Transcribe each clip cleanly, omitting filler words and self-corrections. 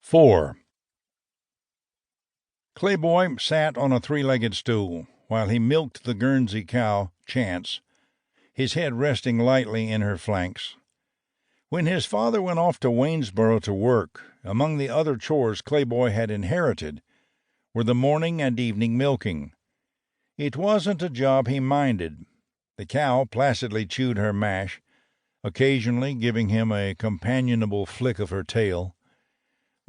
4. Clayboy sat on a three-legged stool while he milked the Guernsey cow, Chance, his head resting lightly in her flanks. When his father went off to Waynesboro to work, among the other chores Clayboy had inherited were the morning and evening milking. It wasn't a job he minded. The cow placidly chewed her mash, occasionally giving him a companionable flick of her tail.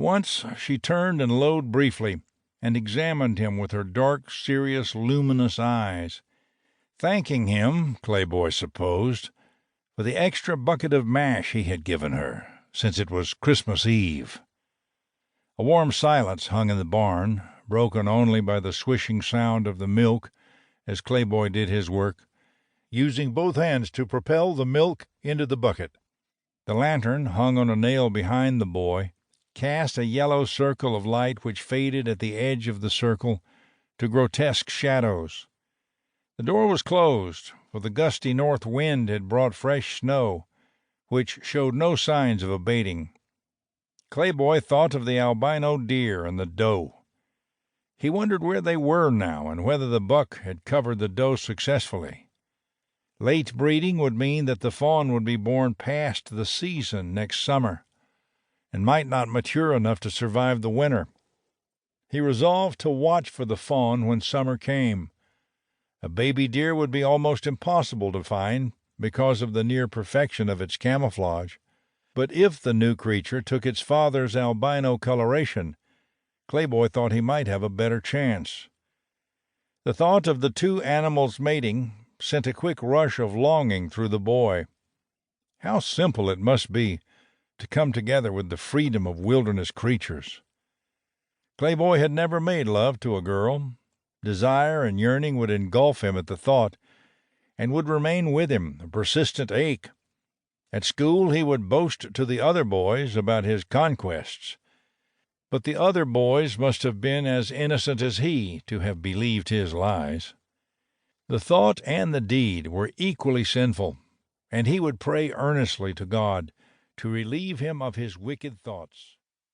Once she turned and lowed briefly and examined him with her dark, serious, luminous eyes, thanking him, Clayboy supposed, for the extra bucket of mash he had given her, since it was Christmas Eve. A warm silence hung in the barn, broken only by the swishing sound of the milk as Clayboy did his work, using both hands to propel the milk into the bucket. The lantern, hung on a nail behind the boy, cast a yellow circle of light which faded at the edge of the circle to grotesque shadows. The door was closed, for the gusty north wind had brought fresh snow, which showed no signs of abating. Clayboy thought of the albino deer and the doe. He wondered where they were now and whether the buck had covered the doe successfully. Late breeding would mean that the fawn would be born past the season next summer, and might not mature enough to survive the winter. He resolved to watch for the fawn when summer came. A baby deer would be almost impossible to find because of the near perfection of its camouflage, but if the new creature took its father's albino coloration, Clayboy thought he might have a better chance. The thought of the two animals mating sent a quick rush of longing through the boy. How simple it must be to come together with the freedom of wilderness creatures. Clayboy had never made love to a girl. Desire and yearning would engulf him at the thought, and would remain with him, a persistent ache. At school he would boast to the other boys about his conquests, but the other boys must have been as innocent as he to have believed his lies. The thought and the deed were equally sinful, and he would pray earnestly to God to relieve him of his wicked thoughts.